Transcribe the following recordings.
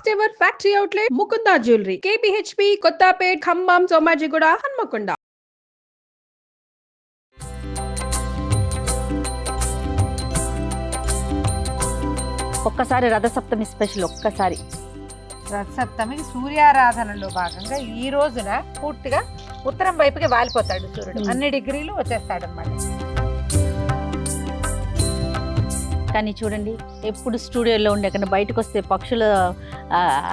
First ever factory outlet Mukunda jewellery KPHB Kothapet Khammam Somajiguda Hanamkonda. ఒక్కసారి Rathasaptami special. ఒక్కసారి రథసప్తమికి సూర్యారాధనలో భాగంగా ఈ రోజున పూర్తిగా ఉత్తరం వైపుకి వాలిపోతాడు సూర్యుడు. అన్ని డిగ్రీలు వచ్చేస్తాడు అన్నమాట. కానీ చూడండి, ఎప్పుడు స్టూడియోలో ఉండే కన్నా బయటకు వస్తే పక్షుల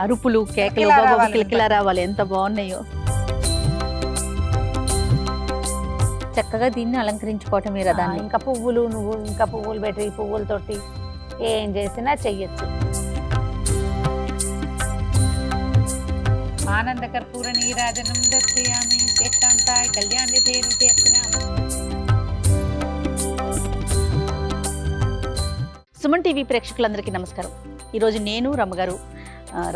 అరుపులు, కేకలు, కిలకిలా రావాలి. ఎంత బాగున్నాయో. చక్కగా దీన్ని అలంకరించుకోవటం ఈ రథాన్ని. ఇంకా పువ్వులు, నువ్వు ఇంకా పువ్వులు పెట్టి పువ్వులతోటి ఏం చేసినా చెయ్యొచ్చు. ఆనంద కర్పూర నీరాజనం దర్శయామి ఏకాంతాయ కళ్యాణి దేవి చేర్చినాము. సుమన్ టీవీ ప్రేక్షకులందరికీ నమస్కారం. ఈరోజు నేను రమ్మగారు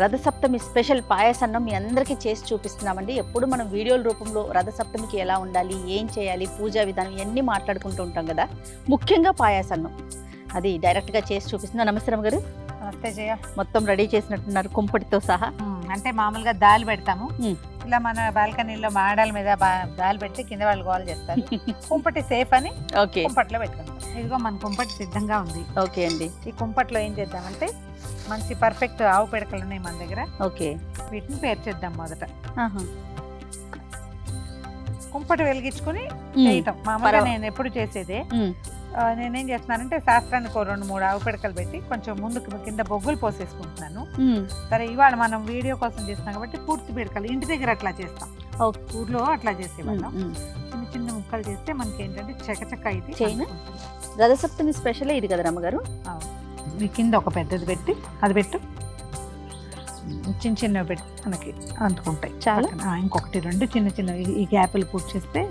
రథసప్తమి స్పెషల్ పాయసన్నం మీ అందరికీ చేసి చూపిస్తున్నామండి. ఎప్పుడు మనం వీడియోల రూపంలో రథసప్తమికి ఎలా ఉండాలి, ఏం చేయాలి, పూజా విధానం ఇవన్నీ మాట్లాడుకుంటూ ఉంటాం కదా. ముఖ్యంగా పాయసన్నం అది డైరెక్ట్గా చేసి చూపిస్తున్నా. నమస్తే రమ్మగారు. నమస్తే జయ. మొత్తం రెడీ చేసినట్టున్నారు కుంపటితో సహా. అంటే మామూలుగా దాల్ పెడతాము, ఇలా మన బాల్కనీలో మాడాల మీద దాల్ పెట్టి కింద వాళ్ళు గోల్ చేస్తారు. కుంపటి సేఫ్ అని కుంపట్లో పెట్టుకుంటాం. ఇదిగో మన కుంపటి సిద్ధంగా ఉంది. ఓకే అండి. ఈ కుంపట్లో ఏం చేద్దామంటే మంచి పర్ఫెక్ట్ ఆవు పిడకలు ఉన్నాయి మన దగ్గర. ఓకే, వీటిని పేర్చేద్దాం. మొదట కుంపటి వెలిగించుకుని చేయటం మామూలుగా నేను ఎప్పుడు చేసేదే. నేనేం చేస్తున్నానంటే శాస్త్రానికి 2-3 ఆవు పిడకలు పెట్టి కొంచెం ముందుకు కింద బొగ్గులు పోసేసుకుంటున్నాను. సరే, ఇవాళ మనం వీడియో కోసం చేస్తున్నాం కాబట్టి పూర్తి పిడకలు ఇంటి దగ్గర అట్లా చేస్తాం. ఊర్లో అట్లా చేసేవాళ్ళం. చిన్న చిన్న ముక్కలు చేస్తే మనకి ఏంటంటే చకచక ఇది. రథసప్తమి స్పెషల్ ఇది కదా రమ్మగారు. మీ కింద ఒక పెద్దది పెట్టి అది పెట్టు, చిన్న చిన్నవి పెట్టి మనకి అంటుకుంటాయి. చాలా ఇంకొకటి 2 చిన్న చిన్నవి ఈ గ్యాప్లు పూర్తి చేస్తే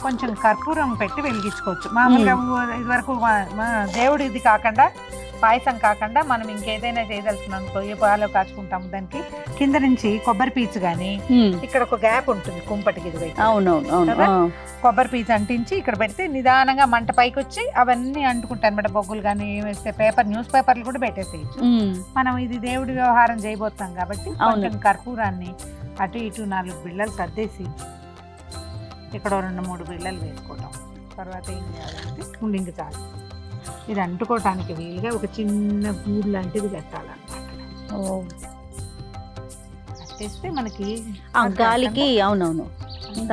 కొంచెం కర్పూరం పెట్టి వెలిగించుకోవచ్చు. మామూలుగా ఇది వరకు దేవుడు ఇది కాకుండా పాయసం కాకుండా మనం ఇంకేదైనా చేయదలుచుకున్నాం అనుకో, ఏ పాలు కాచుకుంటాము దానికి కింద నుంచి కొబ్బరి పీచు గానీ ఇక్కడ ఒక గ్యాప్ ఉంటుంది కుంపటికి. ఇది కొబ్బరి పీచు అంటించి ఇక్కడ పెడితే నిదానంగా మంట పైకి వచ్చి అవన్నీ అంటుకుంటాయి అనమాట. బొగ్గులు కానీ వేస్తే న్యూస్ పేపర్లు కూడా పెట్టేసేయచ్చు. మనం ఇది దేవుడి వ్యవహారం చేయబోతాం కాబట్టి కొంచెం కర్పూరాన్ని అటు ఇటు 4 బిళ్ళలు సర్దేసి ఇక్కడ 2-3 బిళ్ళలు వేసుకోవటం. తర్వాత ఏం చేయాలంటే ఇంక చాలు, ఇది అంటుకోవటానికి వీలుగా ఒక చిన్న గూడు లాంటిది కట్టాలన్నమాట. కట్టేస్తే మనకి గాలికి అవునవును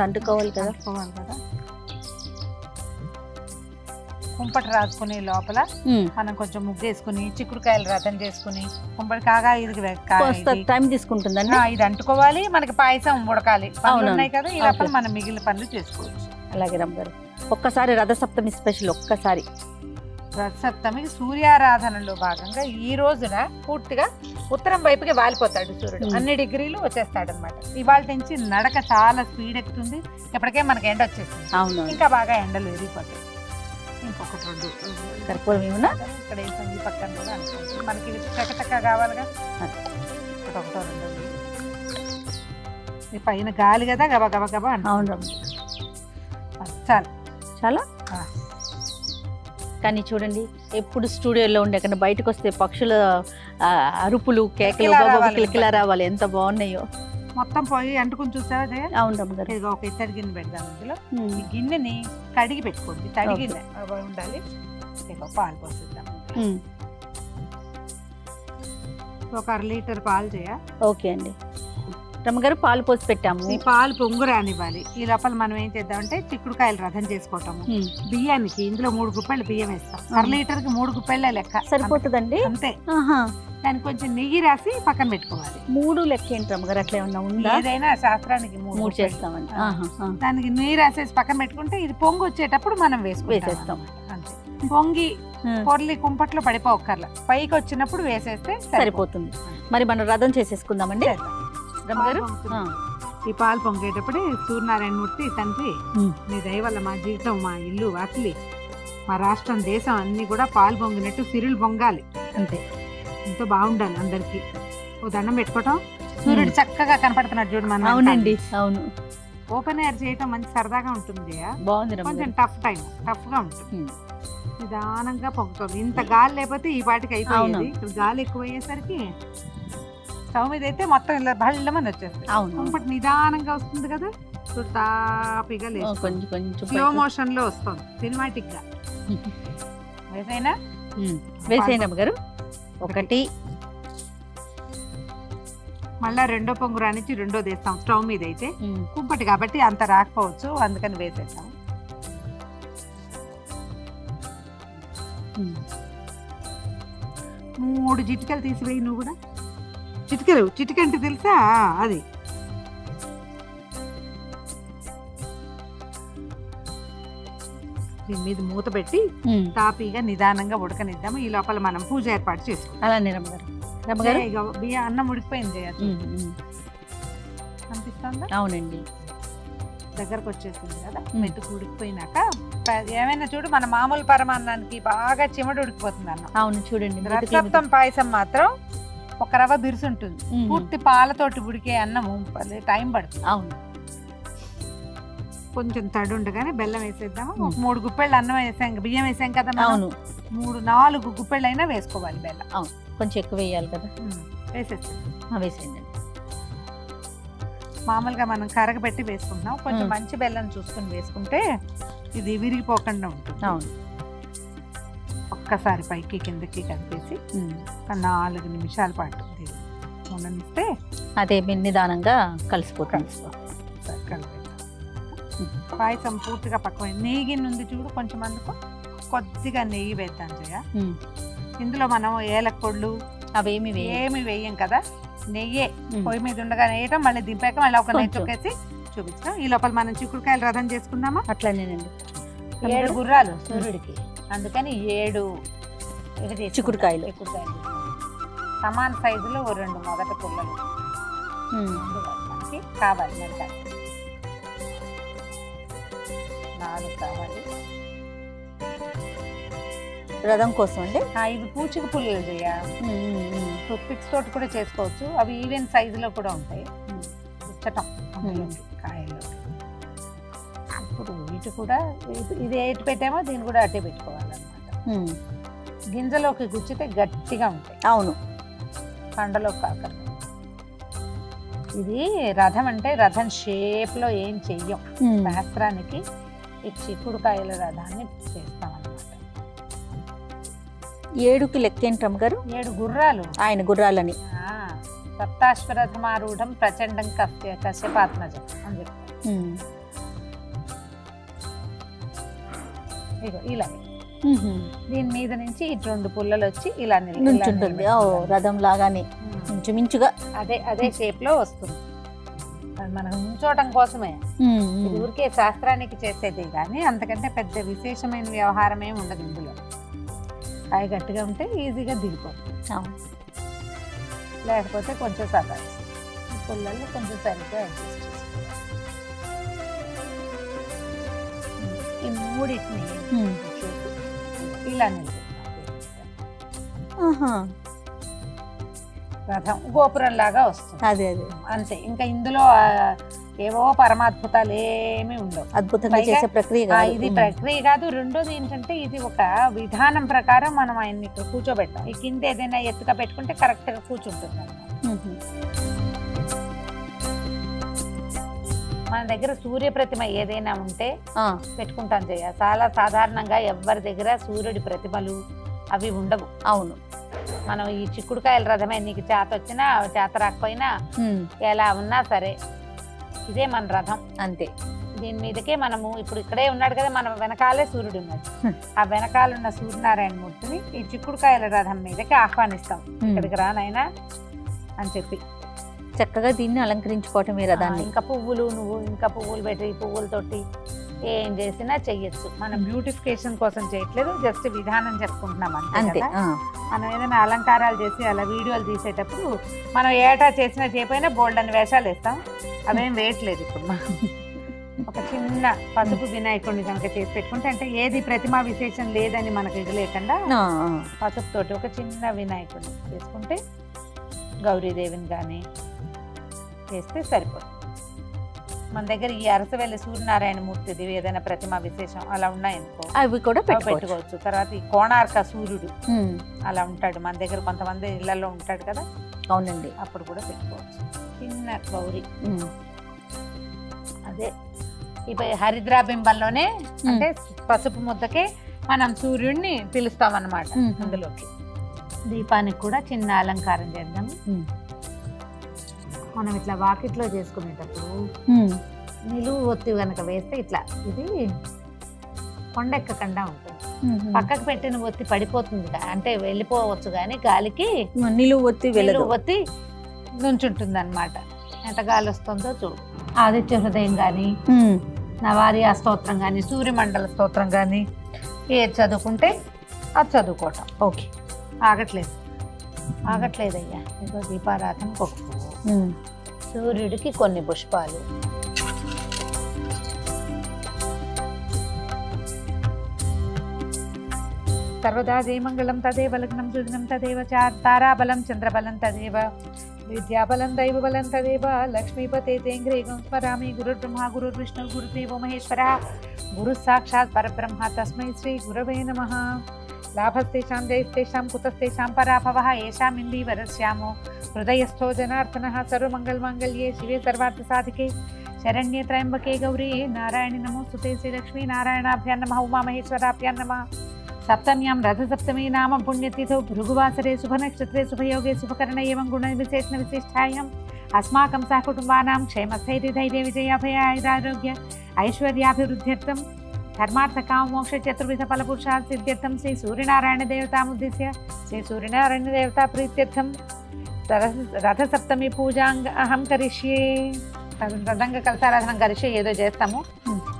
అంటుకోవాలి కదా. కుంపటి రాసుకునే లోపల మనం కొంచెం ముగ్గేసుకుని చిక్కుడుకాయలు రథం చేసుకుని కుంపటి కాగా ఇది టైం తీసుకుంటుందండి. ఇది అంటుకోవాలి, మనకి పాయసం ఉడకాలి. ఉన్నాయి కదా, ఈ లోపల మనం మిగిలిన పనులు చేసుకోవచ్చు. అలాగే రమ్మగారు. ఒక్కసారి రథసప్తమి స్పెషల్. ఒక్కసారి రథసప్తమికి సూర్యారాధనలో భాగంగా ఈ రోజున పూర్తిగా ఉత్తరం వైపుకి వాలిపోతాడు సూర్యుడు. అన్ని డిగ్రీలు వచ్చేస్తాడు అనమాట. ఇవాళ నుంచి నడక చాలా స్పీడ్ ఎక్కుతుంది. ఇప్పటికే మనకి ఎండ వచ్చేసింది. అవును, ఇంకా బాగా ఎండలు ఎరిగిపోతాయి. ఇంకొకటి 2 కర్పూరం ఏమన్నా ఇక్కడ వేసాం. ఈ పక్కన కూడా అనుకోండి, మనకి చక్కచక్క కావాలిగా. ఇక్కడ 1-2 ఈ పైన గాలి కదా, గబా గబా గబా అంటే. అవును, చాలు చాలా. కానీ చూడండి, ఎప్పుడు స్టూడియోలో ఉండే కన్నా బయటకు వస్తే పక్షుల అరుపులు, కేకలు, కిలకిలా రావాలి. ఎంత బాగున్నాయో. మొత్తం పోయి అంటుకుని చూసావా జయ? అవును రమ్మగారు. ఇదిగో ఒక ఇత్తడి గిన్నె పెడదాం. ఇందులో ఈ గిన్నెని కడిగి పెట్టుకోండి. తడి గిన్నె ఉండాలి. పాలు పోసేద్దాం. ఒక 1/2 లీటర్ పాలు చేయ. ఓకే అండి. రమ్మగారు పాలు పోసి పెట్టాము. ఈ పాలు పొంగు రానివ్వాలి. ఈ లోపల మనం ఏం చేద్దామంటే చిక్కుడుకాయలు రథం చేసుకోవటము. బియ్యానికి ఇందులో 3 గుప్పెళ్ళు బియ్యం వేస్తాం. 1/2 లీటర్కి 3 గుప్పెళ్ళే లెక్క. సరిపోతుందండి అంతే. దానికి కొంచెం నెయ్యి రాసి పక్కన పెట్టుకోవాలి. 3 లెక్క ఏంటి రమ్మగారు? అట్లా ఏమన్నా ఉందా? ఏదైనా శాస్త్రానికి 3 చేస్తామండి. దానికి నెయ్యి రాసేసి పక్కన పెట్టుకుంటే ఇది పొంగు వచ్చేటప్పుడు మనం వేసేస్తాం. అంతే. పొంగి పొర్లి కుంపట్లో పడిపోకర్లా, పైకి వచ్చినప్పుడు వేసేస్తే సరిపోతుంది. మరి మనం రథం చేసేసుకుందామండి రమ్మగారు. ఈ పాలు పొంగేటప్పుడు సూర్యనారాయణ మూర్తి తండ్రి, నీ దయ వల్ల మా జీవితం, మా ఇల్లు, వాకిలి, మా రాష్ట్రం, దేశం అన్ని కూడా పాలు పొంగినట్టు సిరులు పొంగాలి. అంతే. ఎంతో బాగుండాలి అందరికి. ఓ దండం పెట్టుకోవటం. సూర్యుడు చక్కగా కనపడుతున్నాడు చూడు మనం. అవునండి, అవును. ఓపెన్ ఎయిర్ చేయటం మంచి సరదాగా ఉంటుంది. బాగుంది. కొంచెం టఫ్ గా ఉంటుంది. నిదానంగా పొంగుతుంది. ఇంత గాలి లేకపోతే ఈ పాటికి అయిపోయింది. ఇక్కడ గాలి ఎక్కువ అయ్యేసరికి స్టవ్ మీద అయితే మొత్తం ఇలా బళ్ళమని వచ్చేస్తుంది. ఇంకోటి నిదానంగా వస్తుంది కదా, తాపిగా లేదు, కొంచెం కొంచెం స్లో మోషన్ లో వస్తుంది, సినిమాటిక్ గా. వేసేయండి అమ్మగారు. ఒకటి మళ్ళా రెండో పొంగు రానిచ్చి రెండోది వేస్తాం స్టవ్ మీద అయితే. కుంపటి కాబట్టి అంత రాకపోవచ్చు, అందుకని వేసేస్తాం. మూడు చిటికలు తీసివేయి నువ్వు కూడా. చిటికలు చిటికంటే తెలుసా అది. దీని మీద మూత పెట్టి తాపీగా నిదానంగా ఉడకనిద్దాము. ఈ లోపల మనం పూజ ఏర్పాటు చేసుకుంటాం. అలానే రమ్మగారు. బియ్యం అన్నం ఉడికిపోయింది అనిపిస్తుందా? అవునండి, దగ్గరకు వచ్చేసింది కదా. మెతుకు ఉడికిపోయినాక ఏమైనా చూడు, మన మామూలు పరమాన్నానికి బాగా చిమడు ఉడికిపోతుంది అన్నం. అవును చూడండి. రథసప్తమి పాయసం మాత్రం ఒక రవ్వ బిరుసు ఉంటుంది. పూర్తి పాలతోటి ఉడికే అన్నము టైం పడుతుంది. అవును, కొంచెం తడి ఉండగానే బెల్లం వేసేద్దాము. 3 గుప్పెళ్ళు అన్నం వేసాం, బియ్యం వేసాం కదా. అవును, 3-4 గుప్పెళ్ళు అయినా వేసుకోవాలి బెల్లం. అవును, కొంచెం ఎక్కువ వేయాలి కదా. వేసేస్తాం. వేసేయండి. మామూలుగా మనం కరగబెట్టి వేసుకుంటున్నాం. కొంచెం మంచి బెల్లం చూసుకుని వేసుకుంటే ఇది విరిగిపోకుండా ఉంటుంది. అవును, ఒక్కసారి పైకి కిందకి కలిపేసి 4 నిమిషాల పాటు ఉండనిస్తే అదే నిదానంగా కలిసిపోతుంది. పాయసం పూర్తిగా పక్కన నెయ్యి ఉంది చూడు, కొంచెం అందుకు కొద్దిగా నెయ్యి వేద్దాం చేయ. ఇందులో మనం ఏలకొళ్ళు అవేమి వేయం కదా, నెయ్యే పొయ్యి మీద ఉండగా వేయటం, మళ్ళీ దింపాక మళ్ళీ ఒక నెయ్యి చొక్కేసి చూపించాం. ఈ లోపల మనం చిక్కుడుకాయలు రథం చేసుకుందామా. అట్లానేనండి. 7 గుర్రాలు సూర్యుడికి, అందుకని 7 చిక్కుడుకాయలు సమాన సైజులో 2 మొదటి పుల్లలు మనకి కావాలి. మనకి 4 కావాలి రథం కోసం అండి. ఇవి పూచిక పుల్లలు చేయ, టూత్పిక్స్ తోటి కూడా చేసుకోవచ్చు. అవి ఈవెన్ సైజులో కూడా ఉంటాయి. గుచ్చటం కాయలు. ఇప్పుడు వీటి కూడా ఇది ఎటు పెట్టామో దీన్ని కూడా అట్టే పెట్టుకోవాలన్నమాట. గింజలోకి గుచ్చితే గట్టిగా ఉంటాయి. అవును, పండలో కాకర. ఇది రథం అంటే రథం షేప్ లో ఏం చెయ్యం. శాస్త్రానికి ఈ చిక్కుడుకాయల రథాన్ని చేస్తాం అన్నమాట. 7కి లెక్కేంటి అమ్మగారు? 7 గుర్రాలు, ఆయన గుర్రాలని. సప్తాశ్వరథమారూఢం ప్రచండం కశ్యపాత్మజం అని చెప్తారు. ఇగో ఇలాగే దీని మీద నుంచి ఇటు 2 పుల్లలు వచ్చి ఇలా నిల్చుంటుంది. రథం లాగానే ఇంచుమించుగా అదే షేప్ లో వస్తుంది. మనకు ముంచోటం కోసమే, ఊరికే శాస్త్రానికి చేసేది కానీ అంతకంటే పెద్ద విశేషమైన వ్యవహారం ఏమి ఉండదు ఇందులో. కాయ గట్టిగా ఉంటే ఈజీగా దిగిపోతుంది. లేకపోతే కొంచెం సదాయి పుల్లలు కొంచెం సరిగ్గా అడ్జస్ట్ చేసుకోవాలి. ఈ మూడింటిని ఇలా రథం గోపురం లాగా వస్తుంది. అదే అంతే. ఇంకా ఇందులో ఏవో పరమాద్భుతాలు ఏమీ ఉండవు. అద్భుతంగా చేసే ప్రక్రియ ఇది ప్రక్రియ కాదు. రెండోది ఏంటంటే ఇది ఒక విధానం ప్రకారం మనం ఆయన్ని ఇక్కడ కూర్చోబెట్టాం. ఈ కింద ఏదైనా ఎత్తుగా పెట్టుకుంటే కరెక్ట్ గా కూర్చుంటుంది అన్నమాట. మన దగ్గర సూర్య ప్రతిమ ఏదైనా ఉంటే పెట్టుకుంటాం చేయ. చాలా సాధారణంగా ఎవరి దగ్గర సూర్యుడి ప్రతిమలు అవి ఉండవు. అవును, మనం ఈ చిక్కుడుకాయల రథమే నీకు చేత వచ్చినా చేత రాకపోయినా ఎలా ఉన్నా సరే ఇదే మన రథం అంతే. దీని మీదకే మనము ఇప్పుడు ఇక్కడే ఉన్నాడు కదా, మన వెనకాలే సూర్యుడు ఉన్నాడు. ఆ వెనకాలన్న సూర్యనారాయణ మూర్తిని ఈ చిక్కుడుకాయల రథం మీదకి ఆహ్వానిస్తాం. ఇక్కడికి రానైనా అని చెప్పి చక్కగా దీన్ని అలంకరించుకోవటం ఈ రథాన్ని. ఇంకా పువ్వులు ఇంకా పువ్వులు పెట్టి పువ్వులతోటి ఏం చేసినా చెయ్యొచ్చు. మనం బ్యూటిఫికేషన్ కోసం చేయట్లేదు, జస్ట్ విధానం చెప్పుకుంటున్నాం అంతే. మనం ఏదైనా అలంకారాలు చేసి అలా వీడియోలు తీసేటప్పుడు మనం ఏటా చేసినా చేయకపోయినా బోల్డ్ అని వేషాలు వేస్తాం. అవేం వేయట్లేదు ఇప్పుడు. ఒక చిన్న పసుపు వినాయకుడిని కనుక చేసి పెట్టుకుంటే, అంటే ఏది ప్రతిమా విశేషం లేదని మనకు ఇది లేకుండా పసుపు తోటి ఒక చిన్న వినాయకుడిని చేసుకుంటే, గౌరీదేవిని కానీ చేస్తే సరిపోతుంది. మన దగ్గర ఈ అరసవెల్లి సూర్యనారాయణ మూర్తిది ఏదైనా ప్రతిమ విశేషం అలా ఉన్నాయనుకో అవి కూడా అవి పెట్టుకోవచ్చు. తర్వాత ఈ కోణార్క సూర్యుడు అలా ఉంటాడు మన దగ్గర, కొంతమంది ఇళ్లలో ఉంటాడు కదా. అవునండి. అప్పుడు కూడా పెట్టుకోవచ్చు. చిన్న గౌరి అదే ఇప్పుడు హరిద్రాబింబంలోనే అంటే పసుపు ముద్దకే మనం సూర్యుడిని పిలుస్తాం అన్నమాట. అందులోకి దీపానికి కూడా చిన్న అలంకారం చేద్దాం. మనం ఇట్లా వాకిట్లో చేసుకునేటప్పుడు నిలువు ఒత్తి కనుక వేస్తే ఇట్లా ఇది కొండెక్కకుండా ఉంటుంది. పక్కకు పెట్టిన ఒత్తి పడిపోతుంది, అంటే వెళ్ళిపోవచ్చు, కానీ గాలికి నిలువు ఒత్తి నుంచుంటుంది అనమాట. ఎంత గాలి వస్తుందో చూడు. ఆదిత్య హృదయం కానీ, నవారి స్తోత్రం కానీ, సూర్యమండల స్తోత్రం కానీ ఏది చదువుకుంటే అది చదువుకోవటం. ఓకే. ఆగట్లేదయ్యా. ఇదో దీపారాధనకు ఒక పువ్వు, సూర్యుడికి కొన్ని పుష్పాలు, సర్వదా జయమంగళం తదేవ లగ్నం సుదినం తదేవ తారాబలం చంద్రబలం తదేవ విద్యాబలం దైవబలం తదేవ లక్ష్మీపతే తేంగ్రేగం స్మరామి. గురుర్బ్రహ్మ గురుర్విష్ణు గురుదేవో మహేశ్వర గురు సాక్షాత్ పరబ్రహ్మ తస్మై శ్రీ గురవే నమః. లాభస్తేషాం జయస్తేషాం కుతస్తేషాం పరాభవః ఏషాం ఇందీవరస్యామో హృదయస్థో జనార్దనః. సర్వమంగళమాంగళ్యే శివే సర్వార్థసాధికే శరణ్యే త్రయంబకే గౌరీ నారాయణి నమోస్తుతే. శ్రీలక్ష్మీ నారాయణాభ్యాం నమః. ఉమామహేశ్వరాభ్యాం నమః. సప్తమ్యాం రథసప్తమి నామ పుణ్యతిథౌ భృగువాసరే శుభనక్షత్రే శుభయోగే శుభకరణ ఏవం గుణ విశేషణ విశిష్టాయాం అస్మాకం సహకుటుంబానాం క్షేమస్థైర్యధైర్య విజయాభయ ఆయురారోగ్య ఐశ్వర్యాభివృద్ధ్యర్థం ధర్మార్థ కామ మోక్ష చతుర్విధ ఫలపురుషార్థ సిద్ధ్యర్థం శ్రీ సూర్యనారాయణ దేవతాముద్దిశ్య శ్రీ సూర్యనారాయణ దేవతా ప్రీత్యర్థం రథసప్తమి పూజాంగ అహం కరిష్యే. రథంగా కలసారాధనం కరిష్యే ఏదో చేస్తాము.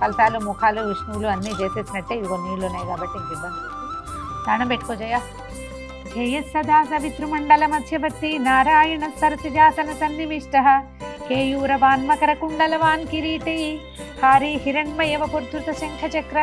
కలసాలు ముఖాలు విష్ణువులు అన్నీ చేసేసినట్టే. ఇదిగో నీళ్ళు ఉన్నాయి కాబట్టి ఇంక ఇబ్బంది లేదు. దానం పెట్టుకో జయ. జయ సదా సవితృమండల మధ్యవర్తి నారాయణ సరసిజాసన సన్నివిష్ట కేయూరవాన్ మకర కుండలవాన్ కిరీటి హారి హిరణ్మయవ పుర్ధృత శంఖ చక్ర.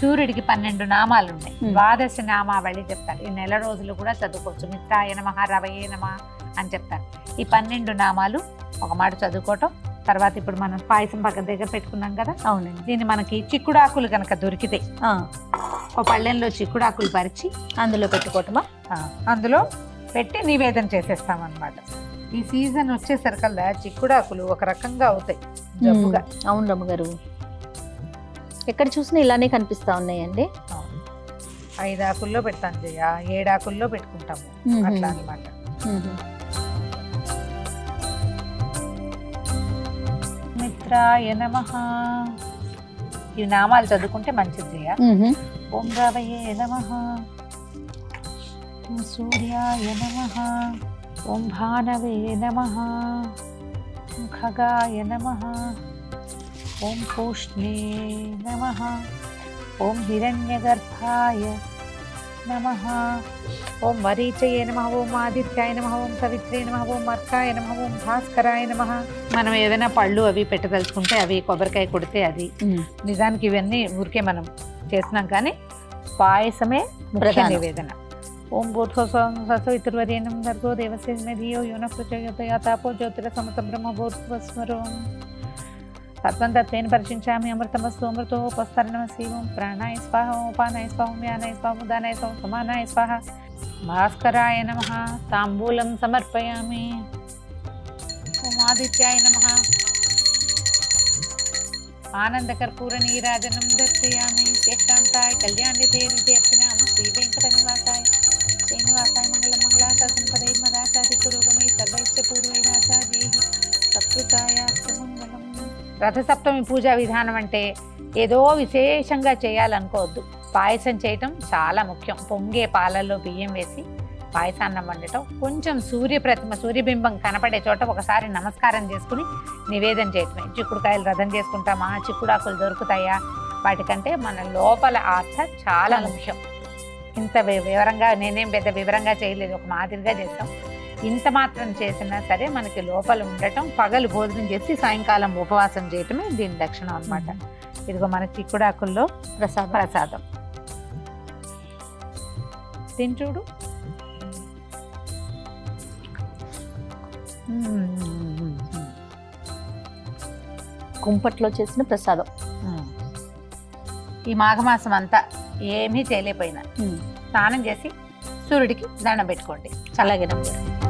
సూర్యుడికి 12 నామాలు ఉన్నాయి. ద్వాదశ నామావళి చెప్తారు. ఈ నెల రోజులు కూడా చదువుకోవచ్చు. మిత్రాయ నమః రవయే నమః అని చెప్తారు. ఈ 12 నామాలు ఒక మాట చదువుకోవటం. తర్వాత ఇప్పుడు మనం పాయసం పక్క దగ్గర పెట్టుకున్నాం కదా. అవునండి. దీన్ని మనకి చిక్కుడాకులు కనుక దొరికితే ఒక పళ్ళెంలో చిక్కుడాకులు పరిచి అందులో పెట్టుకోవటమా, అందులో పెట్టి నివేదన చేసేస్తాం అన్నమాట. ఈ సీజన్ వచ్చేసరికల్లా చిక్కుడాకులు ఒక రకంగా అవుతాయి జబ్బుగా. అవును రమ్మగారు, ఎక్కడ చూసినా ఇలానే కనిపిస్తా ఉన్నాయండి. 5 ఆకుల్లో పెడతాం జయ, 7 ఆకుల్లో పెట్టుకుంటాము అట్లా అన్నమాట. మిత్రాయ నమః. ఈ నామాలు చదువుకుంటే మంచిది జయ. ఓం రవయే నమః, ఓం సూర్యాయ నమః, ఓం భానవే నమః, ఓం ఖగాయ నమః, ఓం పూష్ణే నమః, ఓం హిరణ్యగర్భాయ నమః, ఓం మరీచయే నమః, ఓం ఆదిత్యాయ నమః, ఓం సవిత్రే నమః, ఓం అర్కాయ నమః, ఓం భాస్కరాయ నమః. మనం ఏదైనా పళ్ళు అవి పెట్టదలుచుకుంటే అవి కొబ్బరికాయ కొడితే అది. నిజానికి ఇవన్నీ ఊరికే మనం చేస్తున్నాం, కానీ పాయసమే ముఖ్య నివేదన. ఓం భూర్భువస్సువరేణ్యం భర్గో దేవస్య ధియో యో నః ప్రచోదయాత్ తాపో జ్యోతిరసమృతం బ్రహ్మ భూర్భువస్సువరం తత్వం తత్వేన పరిచించామి అమృతమస్తు అమృతోపస్తరణమసి. ఓం ప్రాణాయ స్వాహ, ఓం ఉపానాయ స్వాహ, ఓం వ్యానాయ స్వాహ, ఉదానాయ స్వాహ, సమానాయ స్వాహ. భాస్కరాయ నమః తాంబూలం సమర్పయామి. ఓం ఆదిత్యాయ నమః ఆనందకర్పూర నీరాజనం దర్శయామి. ఏకాంతాయ కళ్యాణితే నిత్యర్పినామ శ్రీ వెంకట నివాసాయ శ్రీనివాసాయ మంగళం మంగళాశాసనపదై మదాచాది పురోగమై సర్వైశ్చ పూర్వైరాచార్యై సత్కృతాయ మంగళం. రథసప్తమి పూజా విధానం అంటే ఏదో విశేషంగా చేయాలనుకోవద్దు. పాయసం చేయటం చాలా ముఖ్యం. పొంగే పాలల్లో బియ్యం వేసి పాయసాన్నం వండటం, కొంచెం సూర్యబింబం కనపడే చోట ఒకసారి నమస్కారం చేసుకుని నివేదన చేయటమే. చిక్కుడుకాయలు రథం చేసుకుంటామా, చిక్కుడాకులు దొరుకుతాయా, వాటికంటే మన లోపల ఆస్థ చాలా ముఖ్యం. ఇంత వివరంగా నేనేం పెద్ద వివరంగా చేయలేదు, ఒక మాదిరిగా చేస్తాం. ఇంత మాత్రం చేసినా సరే మనకి లోపల ఉండటం, పగలు భోజనం చేసి సాయంకాలం ఉపవాసం చేయటమే దీని లక్షణం అన్నమాట. ఇదిగో మన చిక్కుడాకుల్లో ప్రసాదం దీని చూడు. కుంపట్లో చేసిన ప్రసాదం. ఈ మాఘమాసం అంతా ఏమీ చేయలేకపోయినా ఉమ్. స్నానం చేసి సూర్యుడికి దండం పెట్టుకోండి. అలాగే రమ్మగారు.